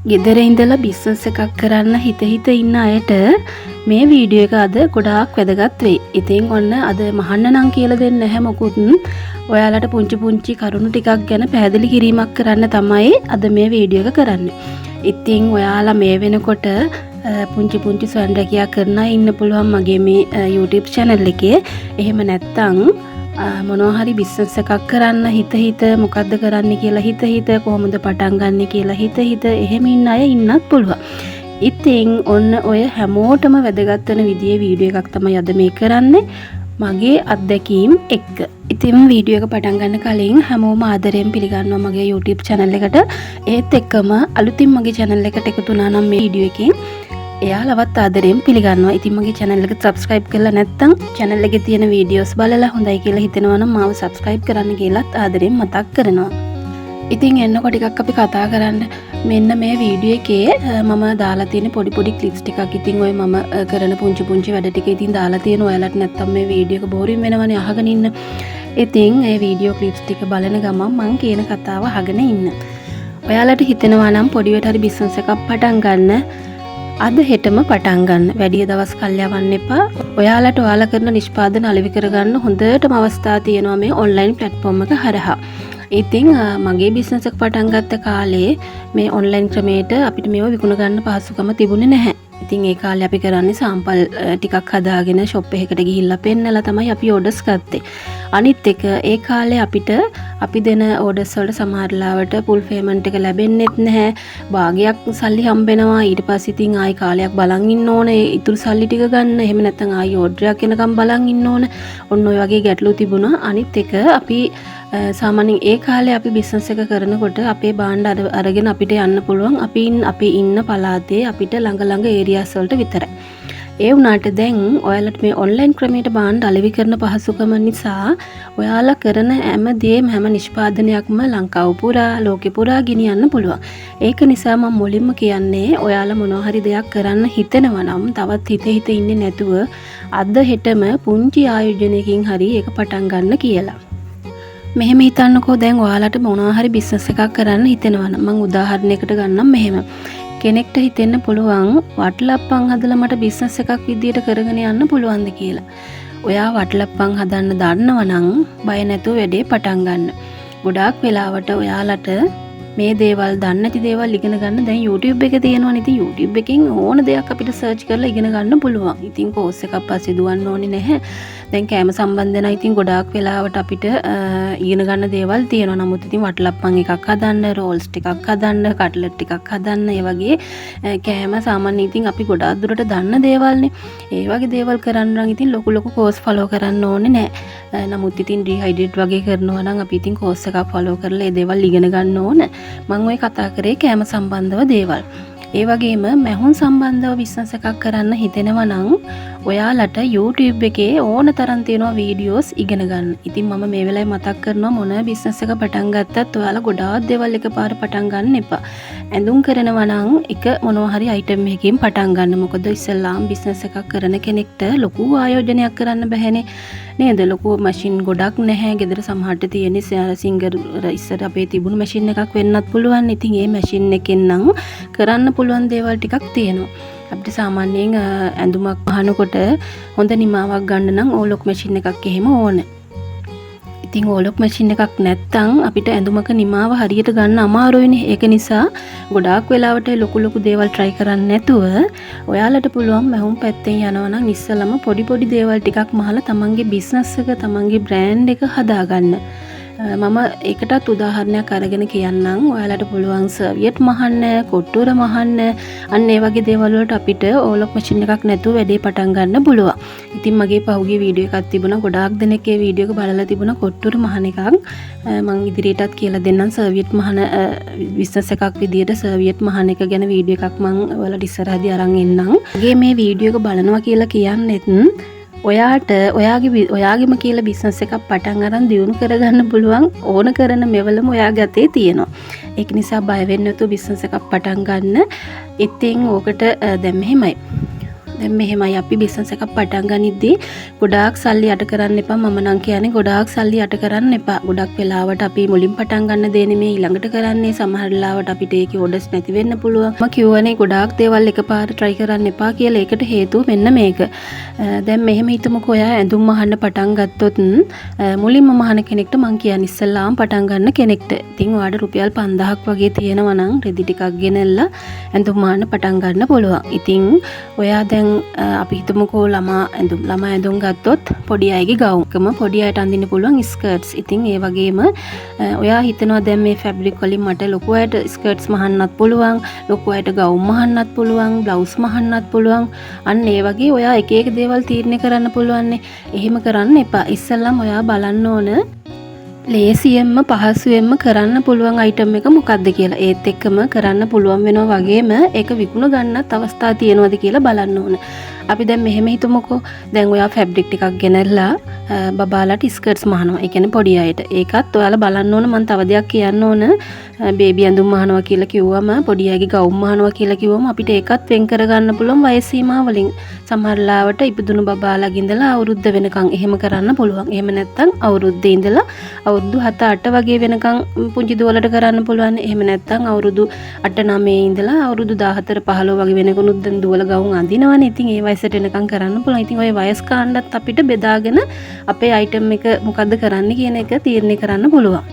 ගෙදර ඉඳලා බිස්නස් එකක් කරන්න හිත ඉන්න අයට මේ වීඩියෝ එක අද ගොඩාක් වැදගත් වෙයි. ඉතින් ඔන්න අද මහන්න නම් කියලා දෙන්නේ නැහැ මොකුත්. ඔයාලට පුංචි කරුණු ටිකක් ගැන පැහැදිලි කිරීමක් කරන්න තමයි අද මේ වීඩියෝ එක කරන්නේ. ඉතින් ඔයාලා මේ වෙනකොට පුංචි ස්වයං රැකියාවක් කරන ඉන්න පුළුවන් මගේ මේ YouTube channel එකේ. එහෙම නැත්නම් මොනවා හරි බිස්නස් එකක් කරන්න හිත මොකද්ද කරන්න කියලා හිත කොහොමද පටන් ගන්න කියලා හිත එහෙම ඉන්න අය ඉන්නත් පුළුවන්. ඉතින් ඔන්න ඔය හැමෝටම වැදගත් වෙන විදිහේ වීඩියෝ එකක් තමයි අද මේ කරන්නේ මගේ අත්දැකීම් එක්ක. ඉතින් වීඩියෝ එක පටන් ගන්න කලින් හැමෝම ආදරයෙන් පිළිගන්නවා මගේ YouTube channel එකට. ඒත් එක්කම අලුතින් මගේ channel එකට එකතු වුණා නම් මේ වීඩියෝ එකෙන් එයාලවත් ආදරයෙන් පිළිගන්නවා. ඉතින් මගේ channel එක subscribe කරලා නැත්නම් channel එකේ තියෙන videos බලලා හොඳයි කියලා හිතෙනවා නම් මාව subscribe කරන්න කියලාත් ආදරයෙන් මතක් කරනවා. ඉතින් එන්නකො ටිකක් අපි කතා කරන්න. මෙන්න මේ වීඩියෝ එකේ මම දාලා තියෙන පොඩි clips ටිකක්. ඉතින් ඔය මම කරන පුංචි වැඩ ටික ඉතින් දාලා තියෙන ඔයාලට නැත්නම් මේ වීඩියෝ එක බෝරින් වෙනවනේ අහගෙන ඉන්න. ඉතින් මේ වීඩියෝ clips ටික බලන ගමන් මම කියන කතාව අහගෙන ඉන්න. ඔයාලට හිතෙනවා නම් පොඩියට හරි business එකක් පටන් ගන්න අද හෙටම පටන් ගන්න. වැඩි දවස් කල් යවන්න එපා. ඔයාලට ඔයාලා කරන නිෂ්පාදන අලෙවි කරගන්න හොඳටම අවස්ථා තියෙනවා මේ ඔන්ලයින් ප්ලැට්ෆෝම් එක හරහා. ඉතින් මගේ බිස්නස් එක පටන් ගත්ත කාලේ මේ ඔන්ලයින් ක්‍රමයට අපිට මේව විකුණ ගන්න පහසුකම තිබුණේ නැහැ. ඉතින් ඒ කාලේ අපි කරන්නේ සාම්පල් ටිකක් හදාගෙන ෂොප් එකකට ගිහිල්ලා පෙන්නලා තමයි අපි ඕඩර්ස් ගත්තේ. අනිත් එක ඒ කාලේ අපිට අපි දෙන ඕඩර්ස් වලට සමහර ලාවට ෆුල් පේමන්ට් එක ලැබෙන්නේත් නැහැ. භාගයක් සල්ලි හම්බෙනවා. ඊට පස්සේ ඉතින් ආයි කාලයක් බලන් ඉන්න ඕනේ. ඉතුරු සල්ලි ටික ගන්න. එහෙම නැත්නම් ආයි ඕඩරයක් එනකම් බලන් ඉන්න ඕනේ. ඔන්න ඔය වගේ ගැටලු තිබුණා. අනිත් එක අපි සාමාන්‍යයෙන් ඒ කාලේ අපි බිස්නස් එක කරනකොට අපේ භාණ්ඩ අරගෙන අපිට යන්න පුළුවන් අපි ඉන්න පළාතේ අපිට ළඟ ඒරියාස් වලට විතරයි. ඒ වුණාට දැන් ඔයාලට මේ ඔන්ලයින් ක්‍රමයට භාණ්ඩ අලෙවි කරන පහසුකම නිසා ඔයාලා කරන හැම නිෂ්පාදනයක්ම ලංකාව පුරා ලෝකෙ පුරා ගෙනියන්න පුළුවන්. ඒක නිසා මම මුලින්ම කියන්නේ ඔයාලා මොනවා හරි දෙයක් කරන්න හිතෙනවා නම් තවත් හිත ඉන්නේ නැතුව අද හෙටම පුංචි ආයෝජනයකින් හරි ඒක පටන් ගන්න කියලා. මෙහෙම හිතන්නකෝ දැන් ඔයාලට මොනවා හරි බිස්නස් එකක් කරන්න හිතෙනවා නම් මම උදාහරණයකට ගන්නම් මෙහෙම. කෙනෙක්ට හිතෙන්න පුළුවන් වටලප්පන් හදලා මට බිස්නස් එකක් විදියට කරගෙන යන්න පුළුවන්ද කියලා. ඔයා වටලප්පන් හදන්න දන්නවා නම් බය නැතුව වැඩේ පටන් ගන්න. ගොඩාක් වෙලාවට ඔයාලට මේ දේවල් දන්නේ නැති දේවල් ඉගෙන ගන්න දැන් YouTube එක තියෙනවනේ. ඉතින් YouTube එකෙන් ඕන දෙයක් අපිට සර්ච් කරලා ඉගෙන ගන්න පුළුවන්. ඉතින් කෝස් එකක් පස්සේ දුවන්න ඕනේ නැහැ. දැන් කෑම සම්බන්ධ නැයි ඉතින් ගොඩාක් වෙලාවට අපිට ඉගෙන ගන්න දේවල් තියෙනවා. නමුත් ඉතින් වටලප්පන් එකක් හදන්න, රෝල්ස් ටිකක් හදන්න, කට්ලට් ටිකක් හදන්න, ඒ වගේ කෑම සාමාන්‍ය ඉතින් අපි ගොඩාක් දුරට දන්න දේවල්නේ. ඒ වගේ දේවල් කරන්න නම් ඉතින් ලොකු කෝස් ෆලෝ කරන්න ඕනේ නැහැ. නමුත් ඉතින් ඩිහයිඩ්‍රේට් වගේ කරනවා නම් අපි ඉතින් කෝස් එකක් ෆලෝ කරලා ඒ දේවල් ඉගෙන ගන්න ඕන. මම ඔය කතා කරේ කෑම සම්බන්ධව දේවල්. ඒ වගේම මැහුම් සම්බන්ධව බිස්නස් එකක් කරන්න හිතෙනවා නම් ඔයාලට YouTube එකේ ඕන තරම් තියෙනවා වීඩියෝස් ඉගෙන ගන්න. ඉතින් මම මේ වෙලාවේ මතක් කරනවා මොන බිස්නස් එක පටන් ගත්තත් ඔයාලා ගොඩාක් දේවල් එකපාර පටන් ගන්න එපා. ඇඳුම් කරනවා නම් එක මොනවා හරි අයිටම් එකකින් පටන් ගන්න. මොකද ඉස්සෙල්ලාම බිස්නස් එකක් කරන කෙනෙක්ට ලොකු ආයෝජනයක් කරන්න බැහැනේ. නේද? ලොකු මැෂින් ගොඩක් නැහැ. ගෙදර සමහරට තියෙන සිංගර් ඉස්සර අපේ තිබුණු මැෂින් එකක් වෙන්නත් පුළුවන්. ඉතින් ඒ මැෂින් එකෙන් නම් කරන්න පුළුවන් දේවල් ටිකක් තියෙනවා. අපිට සාමාන්‍යයෙන් ඇඳුමක් අහනකොට හොඳ නිමාවක් ගන්න නම් ඕලොක් මැෂින් එකක් එහෙම ඕනේ. ඉතින් ඕලොක් මැෂින් එකක් නැත්තම් අපිට ඇඳුමක නිමාව හරියට ගන්න අමාරුයිනේ. ඒක නිසා ගොඩාක් වෙලාවට ලොකු දේවල් try කරන්න නැතුව ඔයාලට පුළුවන් මහුම් පැත්තෙන් යනවා නම් ඉස්සලම පොඩි දේවල් ටිකක් මහලා තමන්ගේ බිස්නස් එක තමන්ගේ බ්‍රෑන්ඩ් එක හදාගන්න. මම ඒකටත් උදාහරණයක් අරගෙන කියන්නම්. ඔයාලට පුළුවන් සර්වියට් මහන්න, කොට්ටුර මහන්න, අන්න ඒ වගේ දේවල් වලට අපිට ඕලොක් මැෂින් එකක් නැතුව වැඩේ පටන් ගන්න පුළුවන්. ඉතින් මගේ පහුගිය වීඩියෝ එකක් තිබුණා. ගොඩාක් දෙනෙක් ඒ වීඩියෝ එක බලලා තිබුණා කොට්ටුර මහන එකක්. මම ඉදිරියටත් කියලා දෙන්නම් සර්වියට් මහන බිස්නස් එකක් විදියට සර්වියට් මහන එක ගැන වීඩියෝ එකක් මම ඔයාලට ඉස්සරහදී අරන් එන්නම්. මේ වීඩියෝ එක බලනවා කියලා කියන්නෙත් ඔයාට ඔයාගෙම කියලා බිස්නස් එකක් පටන් අරන් දියුණු කරගන්න පුළුවන් ඕන කරන මෙවලම ඔයාගේ අතේ තියෙනවා. ඒක නිසා බය වෙන්න නැතුව බිස්නස් එකක් පටන් ගන්න. ඉතින් ඕකට දැන් මෙහෙමයි. දැන් මෙහෙමයි අපි බිස්නස් එකක් පටන් ගනිද්දී ගොඩාක් සල්ලි යට කරන්න එපා. මම නම් කියන්නේ ගොඩාක් සල්ලි යට කරන්න එපා. ගොඩක් වෙලාවට අපි මුලින් පටන් ගන්න දේ නෙමෙයි ඊළඟට කරන්නේ. සමහර වෙලාවට අපිට ඒකේ ඕඩර්ස් නැති වෙන්න පුළුවන්. මම කියවනේ ගොඩාක් දේවල් එකපාර try කරන්න එපා කියලා. ඒකට හේතුව මෙන්න මේක. දැන් මෙහෙම හිතමුකෝ ඔයා ඇඳුම් මහන්න පටන් ගත්තොත් මුලින්ම මහන කෙනෙක්ට මං කියන්නේ ඉස්සෙල්ලාම පටන් ගන්න කෙනෙක්ට. ඉතින් ඔයාලට රුපියල් 5000ක් වගේ තියෙනවා නම් රෙදි ටිකක් ගෙනල්ලා ඇඳුම් මහන්න පටන් ගන්න පුළුවන්. ඉතින් ඔයා දැන් අපි හිතමුකෝ ළමා ඇඳුම් ගත්තොත් පොඩි අයගේ ගවුම්කම පොඩි අයට අඳින්න පුළුවන් ස්කර්ට්ස්. ඉතින් ඒ වගේම ඔයා හිතනවා දැන් මේ ෆැබ්‍රික් වලින් මට ලොකු අයට ස්කර්ට්ස් මහන්නත් පුළුවන්, ලොකු අයට ගවුම් මහන්නත් පුළුවන්, බ්ලවුස් මහන්නත් පුළුවන්. අන්න ඒ වගේ ඔයා එක එක දේවල් තීරණය කරන්න පුළුවන්. එහෙම කරන්න එපා. ඉස්සෙල්ලාම ඔයා බලන්න ඕන ලේසියෙන්ම පහසුවෙන්ම කරන්න පුළුවන් අයිටම් එක මොකක්ද කියලා. ඒත් එක්කම කරන්න පුළුවන් වෙනවා වගේම ඒක විකුණ ගන්නත් අවස්ථා තියෙනවද කියලා බලන්න ඕන. අපි දැන් මෙහෙම හිතමුකෝ. දැන් ඔයා ෆැබ්‍රික් ටිකක් ගෙනල්ලා බබාලාට ස්කර්ට්ස් මහනවා. ඒ කියන්නේ පොඩි අයට. ඒකත් ඔයාලා බලන්න ඕන. මම තව දෙයක් කියන්න ඕන. බේබි ඇඳුම් මහනවා කියලා කිව්වම පොඩි අයගේ ගවුම් මහනවා කියලා කිව්වම අපිට ඒකත් වෙන් කරගන්න පුළුවන් වයස සීමා වලින්. සමහර ලාවට ඉපදුණු බබාලාගේ ඉඳලා අවුරුද්ද වෙනකන් එහෙම කරන්න පුළුවන්. එහෙම නැත්නම් අවුරුද්දේ ඉඳලා අවුරුදු 7-8 වගේ වෙනකන් පුංචි දුවලට කරන්න පුළුවන්. එහෙම නැත්නම් අවුරුදු 8-9 ඉඳලා අවුරුදු 14-15 වගේ වෙනකනුත් දැන් දුවල ගවුම් අඳිනවනේ. ඉතින් ඒ වයසට එනකන් කරන්න පුළුවන්. ඉතින් ওই වයස් කාණ්ඩත් අපිට බෙදාගෙන අපේ අයිටම් එක මොකද්ද කරන්න කියන එක තීරණය කරන්න පුළුවන්.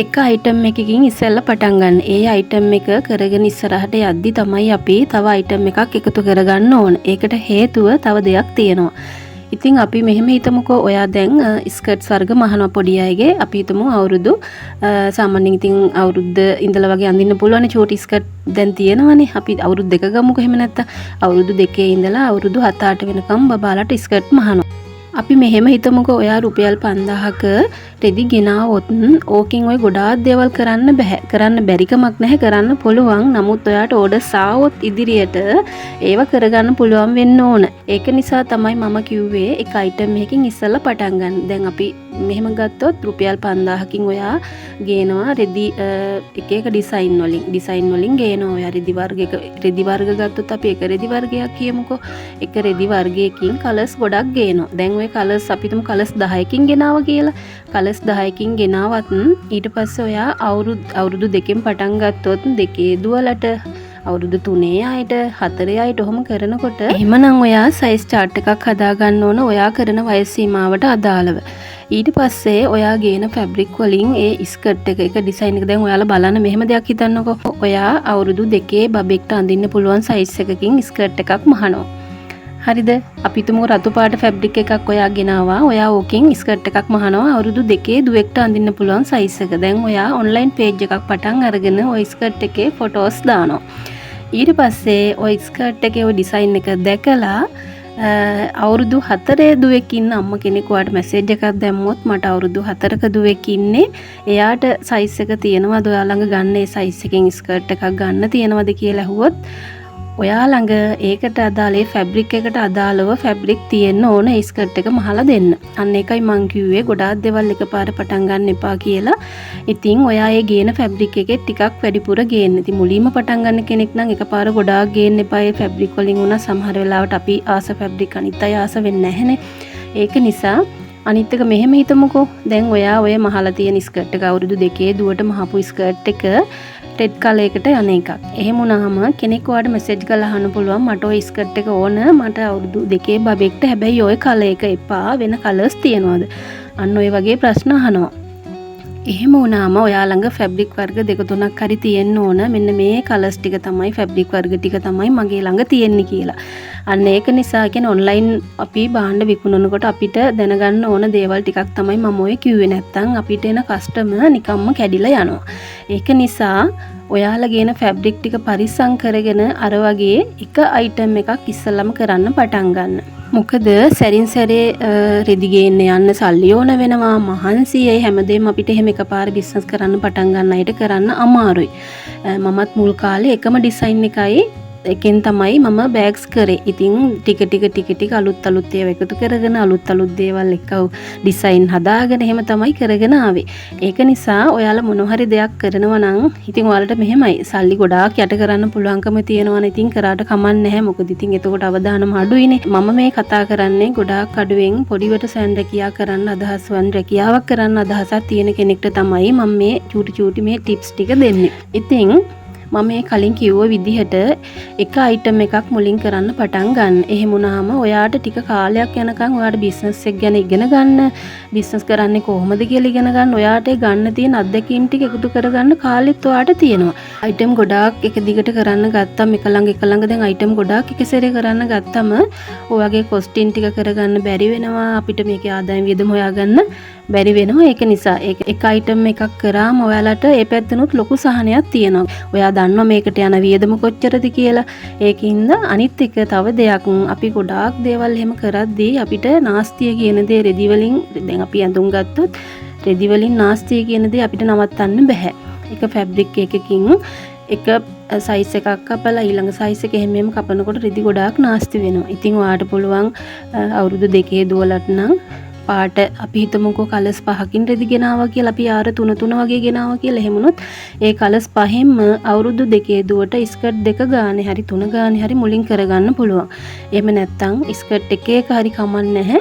එක අයිටම් එකකින් ඉස්සෙල්ලා පටන් ගන්න. ඒ අයිටම් එක කරගෙන ඉස්සරහට යද්දි තමයි අපි තව අයිටම් එකක් එකතු කරගන්න ඕන. ඒකට හේතුව තව දෙයක් තියෙනවා. ඉතින් අපි මෙහෙම හිතමුකෝ ඔයා දැන් ස්කර්ට්ස් වර්ග මහනවා පොඩි අයගේ. අපි හිතමු අවුරුදු සාමාන්‍යයෙන් ඉතින් අවුරුද්ද ඉඳලා වගේ අඳින්න පුළුවන් චෝටි ස්කර්ට් දැන් තියෙනවනේ. අපි අවුරුදු 2 ගමුකෝ. එහෙම නැත්නම් අවුරුදු 2 ඉඳලා අවුරුදු 7-8 වෙනකම් බබාලාට ස්කර්ට් මහනවා. අපි මෙහෙම හිතමුකෝ ඔයා රුපියල් 5000ක රෙදි ගෙනාවොත් ඕකින් ඔය ගොඩාක් දේවල් කරන්න බෑ. කරන්න බැරි කමක් නැහැ. කරන්න පුළුවන්. නමුත් ඔයාට ඕඩර්ස් ආවොත් ඉදිරියට ඒව කරගන්න පුළුවන් වෙන්න ඕන. ඒක නිසා තමයි මම කිව්වේ එක අයිටම් එකකින් ඉස්සෙල්ලා පටන් ගන්න. දැන් අපි මෙහෙම ගත්තොත් රුපියල් 5000කින් ඔයා ගේනවා රෙදි එක එක ඩිසයින් වලින් ගේනවා. ඔයා රෙදි වර්ග ගත්තොත් අපි එක රෙදි වර්ගයක් කියමුකෝ. එක රෙදි වර්ගයකින් කලර්ස් ගොඩක් ගේනවා. දැන් ඔය කලර්ස් අපි තුමු කලර්ස් 10කින් ගෙනාවා කියලා. කලර්ස් 10කින් ගෙනාවත් ඊට පස්සේ ඔයා අවුරුදු 2කින් පටන් ගත්තොත් 2 දුවලට අවුරුදු 3 අයට 4 අයට ඔහොම කරනකොට එහෙමනම් ඔයා සයිස් chart එකක් හදා ගන්න ඕන ඔයා කරන වයස් සීමාවට අදාළව. ඊට පස්සේ ඔයා ගේන ෆැබ්‍රික් වලින් ඒ ස්කර්ට් එක ඩිසයින් එක දැන් ඔයාලා බලන්න මෙහෙම දෙයක් හිතන්නකෝ. ඔයා අවුරුදු 2 බබෙක්ට අඳින්න පුළුවන් සයිස් එකකින් ස්කර්ට් එකක් මහනවා. හරිද? අපි තුමු රතු පාට ෆැබ්‍රික් එකක් ඔයා ගෙනාවා. ඔයා ඕකෙන් ස්කර්ට් එකක් මහනවා අවුරුදු 2 දුවෙක්ට අඳින්න පුළුවන් සයිස් එක. දැන් ඔයා ඔන්ලයින් පේජ් එකක් පටන් අරගෙන ওই ස්කර්ට් එකේ ෆොටෝස් දානවා. ඊට පස්සේ ওই ස්කර්ට් එකේ ওই ඩිසයින් එක දැකලා අවුරුදු 4 දුවෙක් ඉන්න අම්ම කෙනෙක් ඔයාට මැසේජ් එකක් දැම්මොත් මට අවුරුදු 4ක දුවෙක් ඉන්නේ එයාට සයිස් එක තියෙනවද ඔයා ළඟ ගන්න ඒ සයිස් එකෙන් ස්කර්ට් එකක් ගන්න තියෙනවද කියලා ඇහුවොත් ඔයා ළඟ ඒකට අදාළ ඒ ෆැබ්‍රික් එකට අදාළව ෆැබ්‍රික් තියෙන්න ඕන ඒ ස්කර්ට් එක මහලා දෙන්න. අන්න ඒකයි මං කිව්වේ ගොඩාක් දේවල් එකපාර පටන් ගන්න එපා කියලා. ඉතින් ඔයා ඒ ගේන ෆැබ්‍රික් එකේ ටිකක් වැඩිපුර ගේන්න. ඉතින් මුලින්ම පටන් ගන්න කෙනෙක් නම් එකපාර ගොඩාක් ගේන්න එපා. ඒ ෆැබ්‍රික් වලින් උනා සමහර වෙලාවට අපි ආස ෆැබ්‍රික් අනිත් අය ආස වෙන්නේ නැහනේ. ඒක නිසා අනිත් එක මෙහෙම හිතමුකෝ. දැන් ඔයා ඔය මහලා තියෙන ස්කර්ට් එක අවුරුදු 2 දුවට මහපු ස්කර්ට් එක රෙඩ් කලර් එකට යන එකක්. එහෙම වුණාම කෙනෙක් ඔයාට මැසේජ් කරලා අහන්න පුළුවන් මට ওই ස්කර්ට් එක ඕන මට අවුරුදු 2 බබෙක්ට හැබැයි ওই කලර් එක එපා වෙන කලර්ස් තියනවාද? අන්න ඔය වගේ ප්‍රශ්න අහනවා. එහෙම වුණාම ඔයා ළඟ ෆැබ්‍රික් වර්ග 2-3ක් හරි තියෙන්න ඕන. මෙන්න මේ කලර්ස් ටික තමයි ෆැබ්‍රික් වර්ග ටික තමයි මගේ ළඟ තියෙන්නේ කියලා. අන්න ඒක නිසා කියන්නේ ඔන්ලයින් අපි භාණ්ඩ විකුණනකොට අපිට දැනගන්න ඕන දේවල් ටිකක් තමයි මම ඔය කිව්වේ. නැත්තම් අපිට එන කස්ටමර් නිකම්ම කැඩිලා යනවා. ඒක නිසා ඔයාලා ගේන ෆැබ්‍රික් ටික පරිස්සම් කරගෙන අර වගේ එක අයිටම් එකක් ඉස්සෙල්ලාම කරන්න පටන් ගන්න. මොකද සැරින් සැරේ රෙදි ගේන්න යන්න සල්ලි ඕන වෙනවා මහන්සියයි හැමදේම අපිට එහෙම එකපාර බිස්නස් කරන්න පටන් ගන්න අයට කරන්න අමාරුයි. මමත් මුල් කාලේ එකම ඩිසයින් එකයි එකෙන් තමයි මම බෑග්ස් කරේ. ඉතින් ටික අලුත් ඒවා එකතු කරගෙන අලුත් දේවල් එක්ක ඩිසයින් හදාගෙන එහෙම තමයි කරගෙන ආවේ. ඒක නිසා ඔයාලා මොන හරි දෙයක් කරනවා නම් ඉතින් ඔයාලට මෙහෙමයි සල්ලි ගොඩාක් යට කරන්න පුළුවන්කම තියෙනවනේ. ඉතින් කරාට කමක් නැහැ. මොකද ඉතින් එතකොට අවදානම අඩුයිනේ. මම මේ කතා කරන්නේ ගොඩාක් අඩුවෙන් පොඩිවට සෑන් රැකියා කරන්න අදහස් වන් රැකියාවක් කරන්න අදහසක් තියෙන කෙනෙක්ට තමයි මම මේ චූටි මේ ටිප්ස් ටික දෙන්නේ. ඉතින් මම මේ කලින් කිව්ව විදිහට එක අයිටම් එකක් මුලින් කරන්න පටන් ගන්න. එහෙම වුණාම ඔයාට ටික කාලයක් යනකම් ඔයාට බිස්නස් එක ගැන ඉගෙන ගන්න, බිස්නස් කරන්නේ කොහොමද කියලා ඉගෙන ගන්න, ඔයාට ගන්න තියෙන අත්දැකීම් ටික එකතු කරගන්න කාලෙත් ඔයාට තියෙනවා. අයිටම් ගොඩාක් එක දිගට කරන්න ගත්තම එක ළඟ දැන් අයිටම් ගොඩාක් එක සැරේ කරන්න ගත්තම ඔයගේ කොස්ටින් ටික කරගන්න බැරි වෙනවා. අපිට මේකේ ආදායම් වියදම හොයාගන්න බැරි වෙනවා. ඒක නිසා එක අයිටම් එකක් කරාම ඔයාලට ඒ පැත්තනොත් ලොකු සහනයක් තියෙනවා. ඔයා දන්නවා මේකට යන වියදම කොච්චරද කියලා. ඒකින්ද අනිත් එක තව දෙයක් අපි ගොඩාක් දේවල් එහෙම කරද්දී අපිට නාස්තිය කියන දේ රෙදි වලින් දැන් අපි ඇඳුම් ගත්තොත් රෙදි වලින් නාස්තිය කියන දේ අපිට නවත්තන්න බෑ. එක ෆැබ්‍රික් එකකින් එක සයිස් එකක් කපලා ඊළඟ සයිස් එක එහෙම කපනකොට රෙදි ගොඩාක් නාස්ති වෙනවා. ඉතින් ඔයාට පුළුවන් අවුරුදු 2 දුවලට නම් පාට අපි හිතමුකෝ කලස් 5කින් රෙදි ගෙනාවා කියලා අපි ආර 3 වගේ ගෙනාවා කියලා. එහෙමනොත් ඒ කලස් 5ෙන්ම අවුරුදු 2 දුවට ස්කර්ට් 2 ගානේ හරි 3 ගානේ හරි මුලින් කරගන්න පුළුවන්. එහෙම නැත්නම් ස්කර්ට් එක හරි කමක් නැහැ.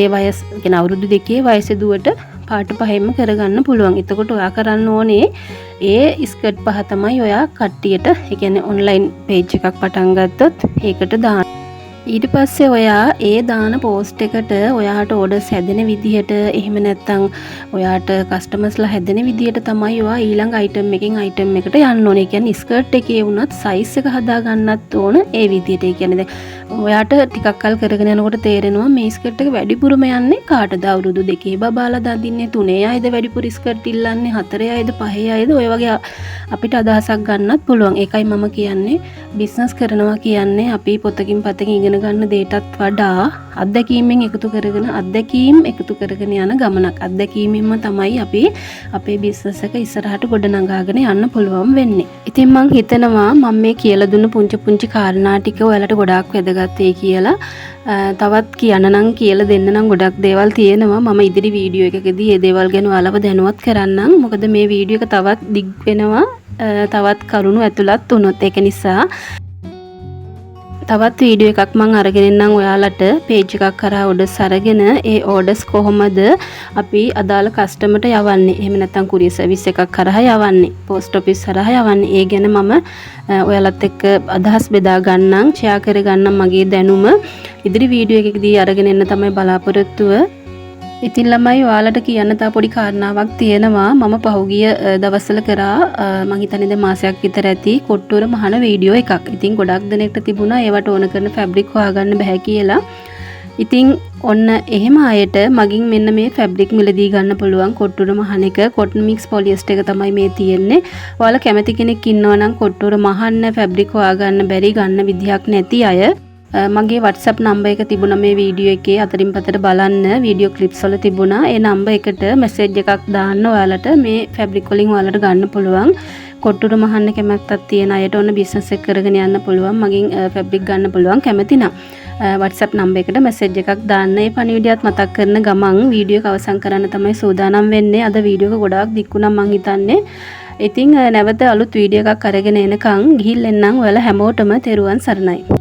ඒ වයස කියන අවුරුදු 2 වයසේ දුවට පාට 5ෙන්ම කරගන්න පුළුවන්. එතකොට ඔයා කරන්න ඕනේ ඒ ස්කර්ට් 5 තමයි ඔයා කට්ටියට, ඒ කියන්නේ ඔන්ලයින් පේජ් එකක් පටන් ගත්තොත් ඒකට දාන්න. ඊට පස්සේ ඔයා ඒ දාන පෝස්ට් එකට ඔයාට ඕඩර්ස් හැදෙන විදිහට එහෙම නැත්නම් ඔයාට කස්ටමර්ස්ලා හැදෙන විදිහට තමයි ඔයා ඊළඟ අයිටම් එකෙන් අයිටම් එකට යන්න ඕනේ. ඒ කියන්නේ ස්කර්ට් එකේ වුණත් සයිස් එක හදා ගන්නත් ඕන ඒ විදිහට. ඒ කියන්නේ දැන් ඔයාට ටිකක් කල් කරගෙන යනකොට තේරෙනවා මේ ස්කර්ට් එක වැඩිපුරම යන්නේ කාටද? අවුරුදු 2 බබාලා දදින්නේ 3 අයද වැඩිපුර ස්කර්ට් ඉල්ලන්නේ 4 අයද 5 අයද? ඔය වගේ අපිට අදහසක් ගන්නත් පුළුවන්. ඒකයි මම කියන්නේ බිස්නස් කරනවා කියන්නේ අපි පොතකින් පතකින් ඉගෙන ගන්න දේටත් වඩා අත්දැකීමෙන් එකතු කරගෙන යන ගමනක්. අත්දැකීමෙන්ම තමයි අපි අපේ බිස්නස් එක ඉස්සරහට ගොඩනගාගෙන යන්න පුළුවන් වෙන්නේ. ඉතින් මම හිතනවා මම මේ කියලා දුන්න පුංචි කාරණා ටික ඔයාලට ගොඩාක් වැදගත් වෙයි කියලා. තවත් කියන්න නම් කියලා දෙන්න නම් ගොඩක් දේවල් තියෙනවා. මම ඉදිරි වීඩියෝ එකකදී මේ දේවල් ගැන ඔයාලව දැනුවත් කරන්නම්. මොකද මේ වීඩියෝ එක තවත් දිග් වෙනවා. තවත් කරුණු ඇතුළත් වුණොත් ඒක නිසා තවත් වීඩියෝ එකක් මම අරගෙන එන්නම් ඔයාලට. පේජ් එකක් කරා ඕඩර්ස් අරගෙන ඒ ඕඩර්ස් කොහොමද අපි අදාළ කස්ටමර්ට යවන්නේ, එහෙම නැත්නම් කුරියර් සර්විස් එකක් කරා යවන්නේ, පෝස්ට් ඔෆිස් කරා යවන්නේ, ඒ ගැන මම ඔයාලත් එක්ක අදහස් බෙදා ගන්නම්, ෂෙයා කර ගන්නම් මගේ දැනුම. ඉදිරි වීඩියෝ එකකදී අරගෙන එන්න තමයි බලාපොරොත්තුව. ඉතින් ළමයි ඔයාලට කියන්න තා පොඩි කාරණාවක් තියෙනවා. මම පහුගිය දවස්වල කරා මම හිතන්නේ දැන් මාසයක් විතර ඇති කොට්ටුවර මහන වීඩියෝ එකක්. ඉතින් ගොඩක් දෙනෙක්ට තිබුණා ඒවට ඕන කරන ෆැබ්‍රික් හොයාගන්න බෑ කියලා. ඉතින් ඔන්න එහෙම අයට මගින් මෙන්න මේ ෆැබ්‍රික් මිලදී ගන්න පුළුවන් කොට්ටුවර මහන එක. කොටන් මික්ස් පොලියස්ටර් එක තමයි මේ තියෙන්නේ. ඔයාලා කැමති කෙනෙක් ඉන්නවා නම් කොට්ටුවර මහන්න ෆැබ්‍රික් හොයාගන්න බැරි ගන්න විදිහක් නැති අය මගේ WhatsApp නම්බර් එක තිබුණා මේ වීඩියෝ එකේ අතරින් පතට බලන්න වීඩියෝ ක්ලිප්ස් වල තිබුණා. ඒ නම්බර් එකට මැසේජ් එකක් දාන්න ඔයාලට මේ ෆැබ්‍රික් වලින් ඔයාලට ගන්න පුළුවන්. කොට්ටුර මහන්න කැමැත්තක් තියෙන අයට ඔන්න බිස්නස් එක කරගෙන යන්න පුළුවන්. මගෙන් ෆැබ්‍රික් ගන්න පුළුවන් කැමති නම් WhatsApp නම්බර් එකට මැසේජ් එකක් දාන්න. ඒ පණිවිඩයත් මතක් කරන ගමන් වීඩියෝ එක අවසන් කරන්න තමයි සූදානම් වෙන්නේ. අද වීඩියෝ එක ගොඩාක් දික් වුණා මං හිතන්නේ. ඉතින් නැවත අලුත් වීඩියෝ එකක් අරගෙන එනකන් ගිහින් එන්නම්. ඔයාලා හැමෝටම තෙරුවන් සරණයි.